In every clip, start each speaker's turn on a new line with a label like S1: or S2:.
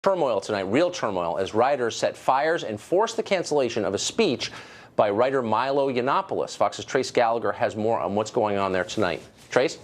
S1: Turmoil tonight, real turmoil, as rioters set fires and forced the cancellation of a speech by writer Milo UC. Fox's Trace Gallagher has more on what's going on there tonight. Trace?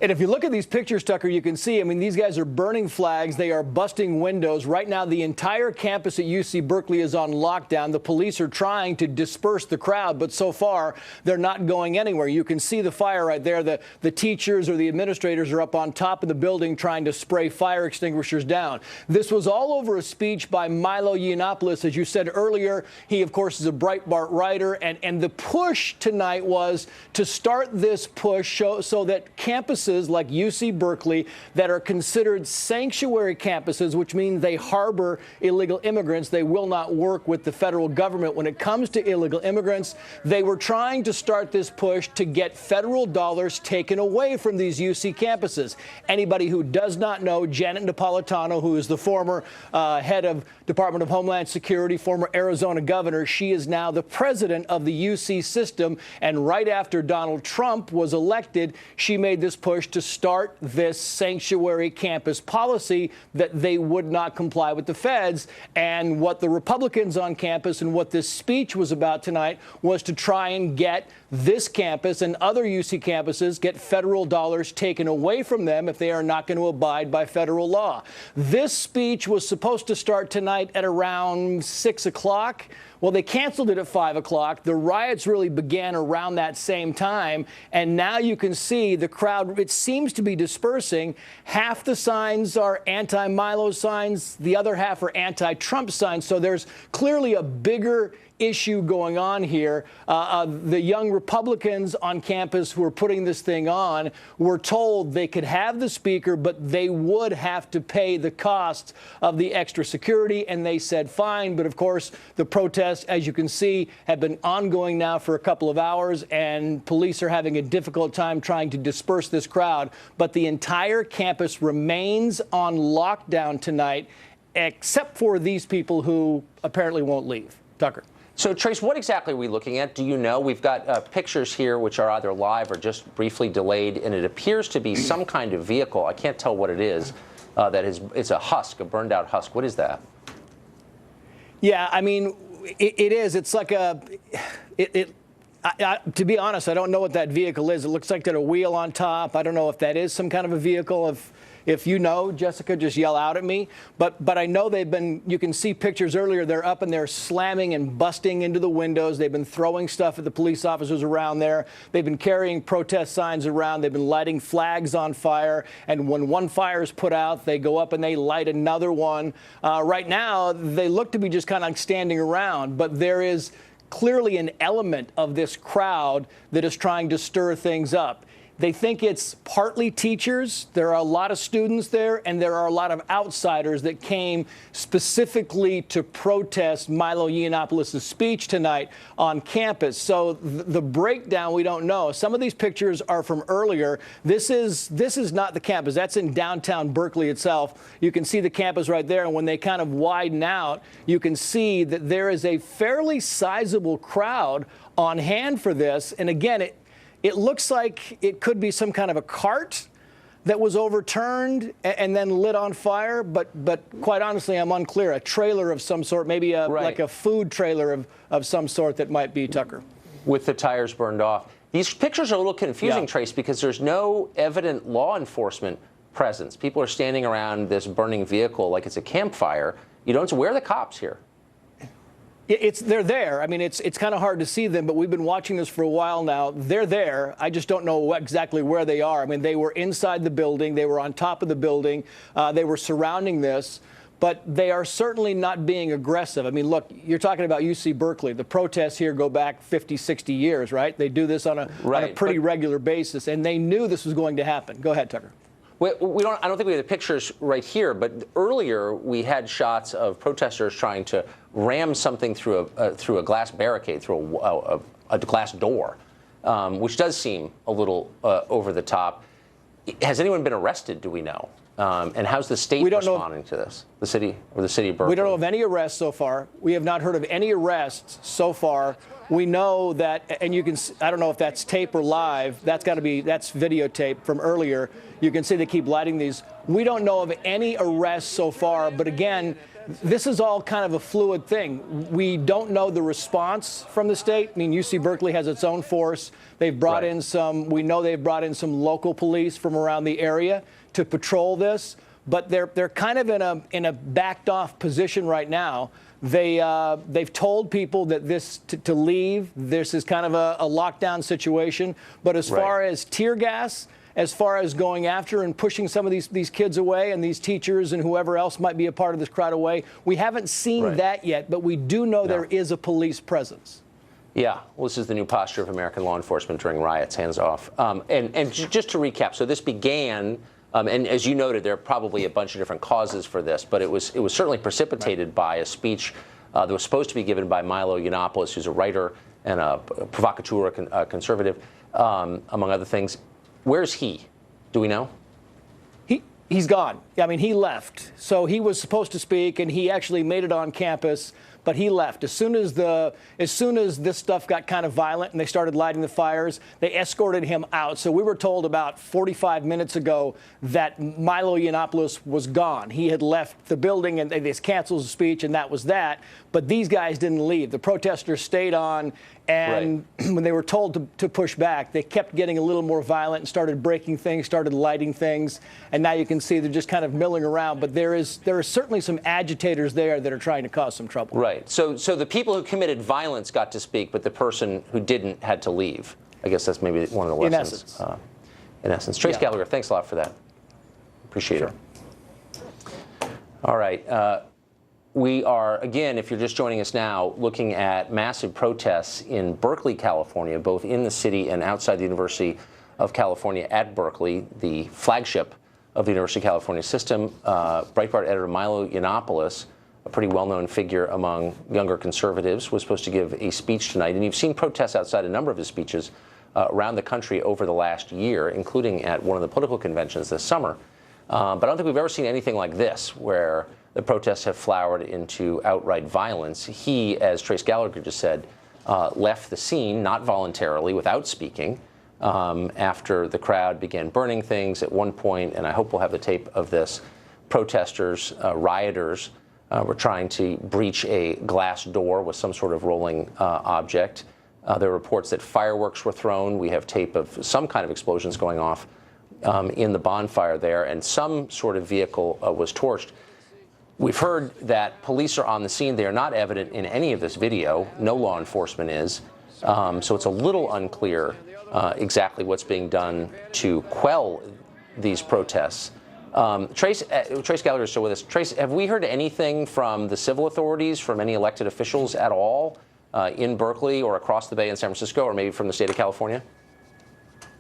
S2: And if you look at these pictures, Tucker, you can see, I mean, these guys are burning flags. They are busting windows. Right now, the entire campus at UC Berkeley is on lockdown. The police are trying to disperse the crowd, but so far, they're not going anywhere. You can see the fire right there. The teachers or the administrators are up on top of the building trying to spray fire extinguishers down. This was all over a speech by Milo UC. As you said earlier, he, of course, is a Breitbart writer. And the push tonight was to start this push so that campuses like UC Berkeley that are considered sanctuary campuses, which means they harbor illegal immigrants. They will not work with the federal government when it comes to illegal immigrants. They were trying to start this push to get federal dollars taken away from these UC campuses. Anybody who does not know, Janet Napolitano, who is the former head of Department of Homeland Security, former Arizona governor, she is now the president of the UC system. And right after Donald Trump was elected, she made this push to start this sanctuary campus policy that they would not comply with the feds. And what the Republicans on campus and what this speech was about tonight was to try and get this campus and other UC campuses, get federal dollars taken away from them if they are not going to abide by federal law. This speech was supposed to start tonight at around 6 o'clock. Well, they canceled it at 5 o'clock. The riots really began around that same time. And now you can see the crowd, it seems to be dispersing. Half the signs are anti-Milo signs. The other half are anti-Trump signs. So there's clearly a bigger issue going on here. The young Republicans on campus who are putting this thing on were told they could have the speaker, but they would have to pay the costs of the extra security. And they said fine. But of course, the protests, as you can see, have been ongoing now for a couple of hours, and police are having a difficult time trying to disperse this crowd. But the entire campus remains on lockdown tonight, except for these people who apparently won't leave. Tucker.
S1: So, Trace, what exactly are we looking at? Do you know? We've got pictures here which are either live or just briefly delayed, and it appears to be some kind of vehicle. I can't tell what it is. It's a husk, a burned-out husk. What is that?
S2: Yeah, I mean, it is. It's like a to be honest, I don't know what that vehicle is. It looks like there's a wheel on top. I don't know if that is some kind of a vehicle. If you know, Jessica, just yell out at me. But I know they've been, you can see pictures earlier, they're up and they're slamming and busting into the windows. They've been throwing stuff at the police officers around there. They've been carrying protest signs around. They've been lighting flags on fire. And when one fire is put out, they go up and they light another one. Right now, they look to be just kind of like standing around. But there is clearly an element of this crowd that is trying to stir things up. They think it's partly teachers. There are a lot of students there, and there are a lot of outsiders that came specifically to protest Milo UC speech tonight on campus. So the breakdown, we don't know. Some of these pictures are from earlier. This is not the campus. That's in downtown Berkeley itself. You can see the campus right there, and when they kind of widen out, you can see that there is a fairly sizable crowd on hand for this. And again, it looks like it could be some kind of a cart that was overturned and then lit on fire. But quite honestly, I'm unclear. A trailer of some sort, maybe like a food trailer of some sort that might be, Tucker.
S1: With the tires burned off. These pictures are a little confusing, Trace, because there's no evident law enforcement presence. People are standing around this burning vehicle like it's a campfire. You don't. Where are the cops here?
S2: They're there. I mean, it's kind of hard to see them, but we've been watching this for a while now. They're there. I just don't know exactly where they are. I mean, they were inside the building. They were on top of the building. They were surrounding this. But they are certainly not being aggressive. I mean, look, you're talking about UC Berkeley. The protests here go back 50, 60 years, right? They do this on a pretty regular basis, and they knew this was going to happen. Go ahead, Tucker.
S1: I don't think we have the pictures right here, but earlier we had shots of protesters trying to ram something through a glass barricade, through a glass door, which does seem a little over the top. Has anyone been arrested, do we know? And how's the state responding to this? The city of Berkeley?
S2: We don't know of any arrests so far. We have not heard of any arrests so far We know that, and you can, I don't know if that's tape or live, that's videotape from earlier. You can see they keep lighting these. We don't know of any arrests so far, but again, this is all kind of a fluid thing. We don't know the response from the state. I mean, UC Berkeley has its own force. They've brought in some, we know they've brought in some local police from around the area to patrol this, but they're kind of in a backed off position right now. They've told people that to leave. This is kind of a lockdown situation. But as far as tear gas, as far as going after and pushing some of these kids away and these teachers and whoever else might be a part of this crowd away, we haven't seen that yet. But we do know there is a police presence.
S1: Yeah, well, this is the new posture of American law enforcement during riots, hands off. And just to recap, so this began. And as you noted, there are probably a bunch of different causes for this, but it was certainly precipitated by a speech that was supposed to be given by Milo Yiannopoulos, who's a writer and a provocateur, a conservative, among other things. Where's he? Do we know?
S2: He's gone. I mean, he left. So he was supposed to speak, and he actually made it on campus, but he left. As soon as this stuff got kind of violent and they started lighting the fires, they escorted him out. So we were told about 45 minutes ago that Milo Yiannopoulos was gone. He had left the building, and they canceled the speech, and that was that. But these guys didn't leave. The protesters stayed on, and when they were told to push back, they kept getting a little more violent and started breaking things, started lighting things, and now you can see they're just kind of milling around. But there are certainly some agitators there that are trying to cause some trouble.
S1: Right. So the people who committed violence got to speak, but the person who didn't had to leave. I guess that's maybe one of the lessons. In essence. Trace Gallagher, thanks a lot for that. Appreciate it. All right. We are, again, if you're just joining us now, looking at massive protests in Berkeley, California, both in the city and outside the University of California at Berkeley, the flagship of the University of California system. Breitbart editor Milo Yiannopoulos, a pretty well-known figure among younger conservatives, was supposed to give a speech tonight. And you've seen protests outside a number of his speeches around the country over the last year, including at one of the political conventions this summer. But I don't think we've ever seen anything like this, where the protests have flowered into outright violence. He, as Trace Gallagher just said, left the scene, not voluntarily, without speaking, after the crowd began burning things at one point, and I hope we'll have the tape of this. Protesters, rioters, were trying to breach a glass door with some sort of rolling object. There are reports that fireworks were thrown. We have tape of some kind of explosions going off in the bonfire there, and some sort of vehicle was torched. We've heard that police are on the scene. They are not evident in any of this video. No law enforcement is. So it's a little unclear exactly what's being done to quell these protests. Trace Gallagher is still with us. Trace, have we heard anything from the civil authorities, from any elected officials at all in Berkeley or across the Bay in San Francisco, or maybe from the state of California?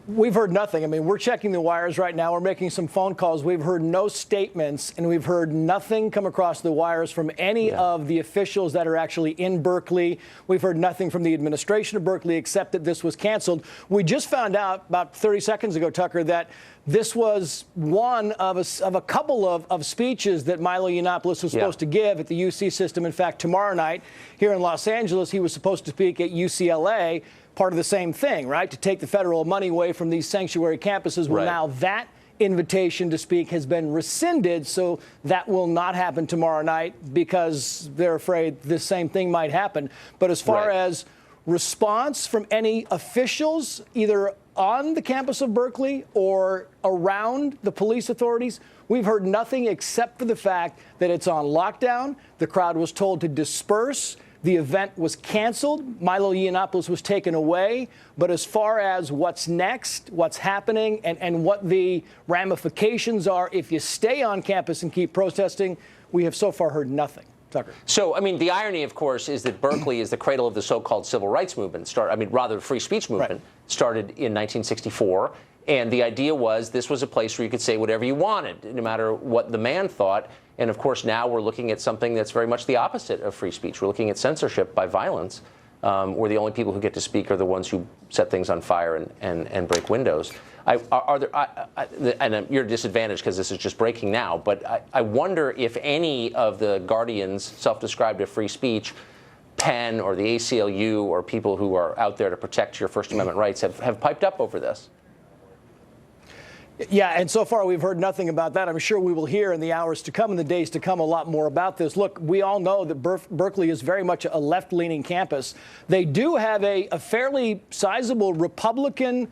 S2: We've heard nothing. I mean, we're checking the wires right now. We're making some phone calls. We've heard no statements, and we've heard nothing come across the wires from any of the officials that are actually in Berkeley. We've heard nothing from the administration of Berkeley except that this was canceled. We just found out about 30 seconds ago, Tucker, that this was one of a couple of speeches that Milo Yiannopoulos was supposed to give at the UC system. In fact, tomorrow night here in Los Angeles, he was supposed to speak at UCLA. Part of the same thing, right? To take the federal money away from these sanctuary campuses. Well, now that invitation to speak has been rescinded, so that will not happen tomorrow night because they're afraid the same thing might happen. But as far as response from any officials, either on the campus of Berkeley or around the police authorities, we've heard nothing except for the fact that it's on lockdown. The crowd was told to disperse. The event was canceled. Milo Yiannopoulos was taken away. But as far as what's next, what's happening, and what the ramifications are if you stay on campus and keep protesting, we have so far heard nothing. Tucker.
S1: So, I mean, the irony, of course, is that Berkeley is the cradle of the so-called civil rights movement. Rather, the free speech movement started in 1964. And the idea was this was a place where you could say whatever you wanted, no matter what the man thought. And, of course, now we're looking at something that's very much the opposite of free speech. We're looking at censorship by violence, where the only people who get to speak are the ones who set things on fire and break windows. And you're disadvantaged because this is just breaking now, but I wonder if any of the guardians, self-described of free speech, Penn or the ACLU or people who are out there to protect your First Amendment rights have piped up over this.
S2: Yeah, and so far we've heard nothing about that. I'm sure we will hear in the hours to come, in the days to come, a lot more about this. Look, we all know that Berkeley is very much a left-leaning campus. They do have a fairly sizable Republican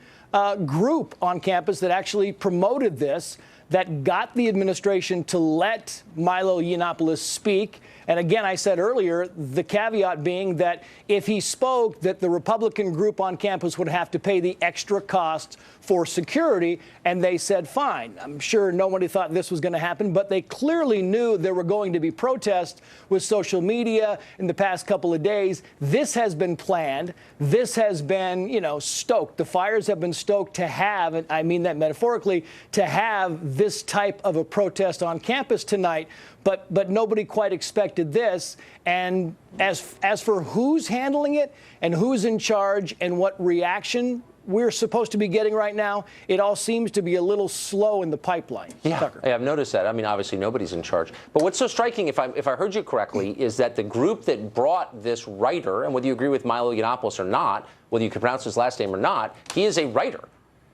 S2: group on campus that actually promoted this, that got the administration to let Milo Yiannopoulos speak. And again, I said earlier, the caveat being that if he spoke, that the Republican group on campus would have to pay the extra cost for security. And they said, fine. I'm sure nobody thought this was going to happen, but they clearly knew there were going to be protests with social media in the past couple of days. This has been planned. This has been, stoked. The fires have been stoked to have, and I mean that metaphorically, to have this type of a protest on campus tonight. But nobody quite expected this. And as for who's handling it and who's in charge and what reaction we're supposed to be getting right now, it all seems to be a little slow in the pipeline. Tucker.
S1: Yeah, I've noticed that. I mean, obviously nobody's in charge. But what's so striking, if I heard you correctly, is that the group that brought this writer, and whether you agree with Milo Yiannopoulos or not, whether you can pronounce his last name or not, he is a writer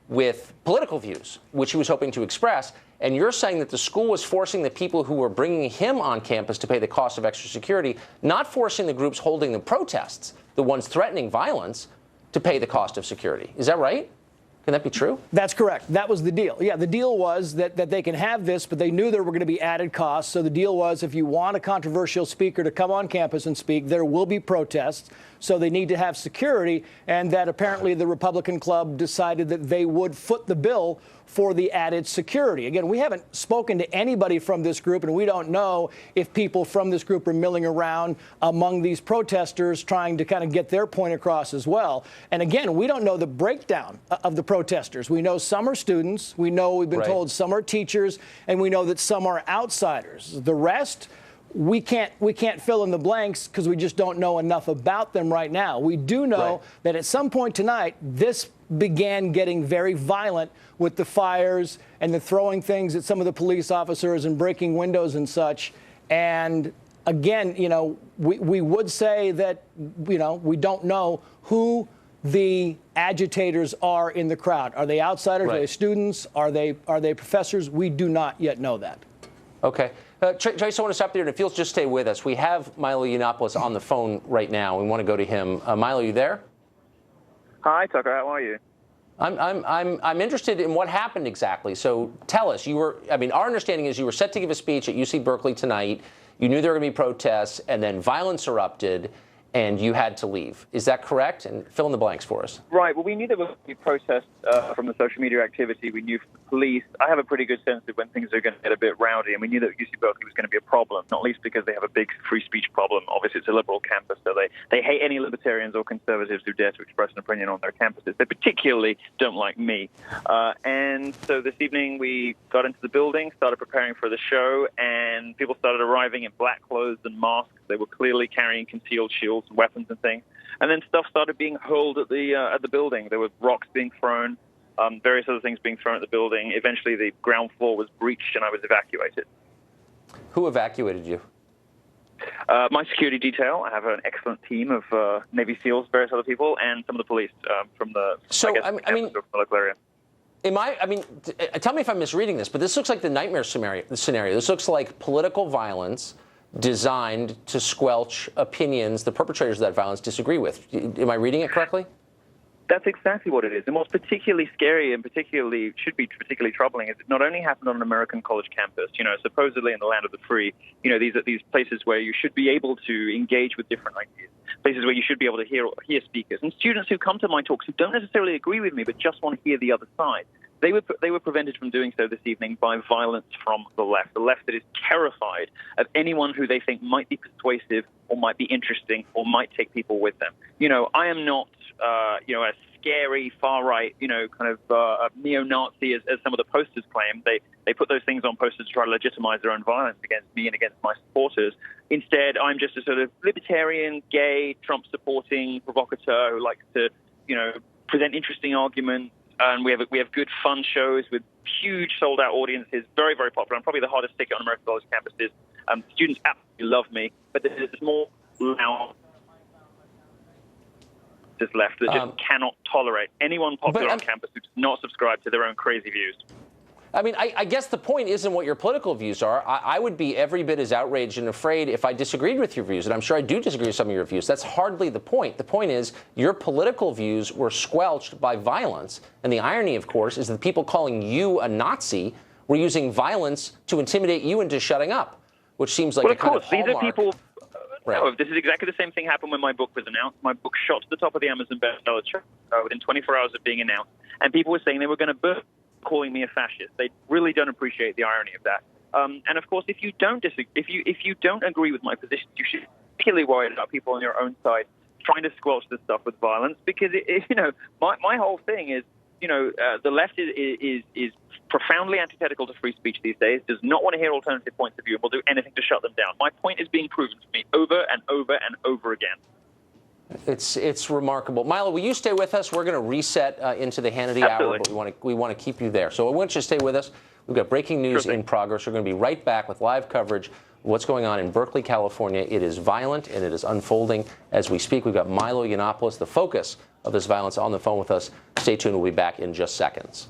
S1: with political views, which he was hoping to express. And you're saying that the school was forcing the people who were bringing him on campus to pay the cost of extra security, not forcing the groups holding the protests, the ones threatening violence, to pay the cost of security. Is that right? Can that be true?
S2: That's correct. That was the deal. Yeah, the deal was that they can have this, but they knew there were going to be added costs. So the deal was, if you want a controversial speaker to come on campus and speak, there will be protests. So they need to have security, and that apparently the Republican club decided that they would foot the bill for the added security. Again, we haven't spoken to anybody from this group, and we don't know if people from this group are milling around among these protesters trying to kind of get their point across as well. And again, we don't know the breakdown of the protesters. We know some are students. We know, we've been told, some are teachers, and we know that some are outsiders. The rest, we can't fill in the blanks because we just don't know enough about them right now. We do know that at some point tonight, this began getting very violent with the fires and the throwing things at some of the police officers and breaking windows and such. And again, we would say that, we don't know who the agitators are in the crowd. Are they outsiders? Are they students? Are they professors? We do not yet know that.
S1: Okay. Trace, I want to stop there, and if you'll just stay with us. We have Milo Yiannopoulos on the phone right now. We want to go to him. Milo, you there?
S3: Hi, Tucker. How are you?
S1: I'm interested in what happened exactly. So tell us. Our understanding is you were set to give a speech at UC Berkeley tonight. You knew there were going to be protests, and then violence erupted, and you had to leave. Is that correct? And fill in the blanks for us.
S3: Right. Well, we knew there was going to be protests from the social media activity. We knew from the police. I have a pretty good sense of when things are going to get a bit rowdy, and we knew that UC Berkeley was going to be a problem, not least because they have a big free speech problem. Obviously, it's a liberal campus, so they hate any libertarians or conservatives who dare to express an opinion on their campuses. They particularly don't like me. And so this evening we got into the building, started preparing for the show, and people started arriving in black clothes and masks. They were clearly carrying concealed shields and weapons and things. And then stuff started being hurled at the building. There were rocks being thrown, various other things being thrown at the building. Eventually, the ground floor was breached, and I was evacuated.
S1: Who evacuated you?
S3: My security detail. I have an excellent team of Navy SEALs, various other people, and some of the police from the local area.
S1: Tell me if I'm misreading this, but this looks like the nightmare scenario. This looks like political violence designed to squelch opinions the perpetrators of that violence disagree with. Am I reading it correctly?
S3: That's exactly what it is. And what's particularly scary and should be particularly troubling is it not only happened on an American college campus, supposedly in the land of the free, these are these places where you should be able to engage with different ideas, places where you should be able to hear speakers. And students who come to my talks who don't necessarily agree with me but just want to hear the other side, they were prevented from doing so this evening by violence from the left that is terrified of anyone who they think might be persuasive or might be interesting or might take people with them. I am not, a scary far-right, a neo-Nazi as some of the posters claim. They put those things on posters to try to legitimize their own violence against me and against my supporters. Instead, I'm just a sort of libertarian, gay, Trump-supporting provocateur who likes to, present interesting arguments. And we have good fun shows with huge sold-out audiences, very, very popular. I'm probably the hardest ticket on American college campuses. Students absolutely love me, but there's more loud leftist left that just cannot tolerate anyone popular on campus who does not subscribe to their own crazy views.
S1: I mean, I guess the point isn't what your political views are. I would be every bit as outraged and afraid if I disagreed with your views, and I'm sure I do disagree with some of your views. That's hardly the point. The point is your political views were squelched by violence, and the irony, of course, is that the people calling you a Nazi were using violence to intimidate you into shutting up, which seems like a kind of hallmark.
S3: These are people.
S1: Right.
S3: No, this is exactly the same thing happened when my book was announced. My book shot to the top of the Amazon bestseller chart within 24 hours of being announced, and people were saying they were going to burn, calling me a fascist. They really don't appreciate the irony of that. And of course, if you don't agree with my position, you should be particularly worried about people on your own side trying to squelch this stuff with violence. Because my whole thing is, the left is profoundly antithetical to free speech these days, does not want to hear alternative points of view, and will do anything to shut them down. My point is being proven to me over and over and over again.
S1: It's remarkable. Milo, will you stay with us? We're going to reset into the Hannity Hour, but we want to keep you there. So I want you to stay with us. We've got breaking news in progress. We're going to be right back with live coverage of what's going on in Berkeley, California. It is violent, and it is unfolding as we speak. We've got Milo Yiannopoulos, the focus of this violence, on the phone with us. Stay tuned. We'll be back in just seconds.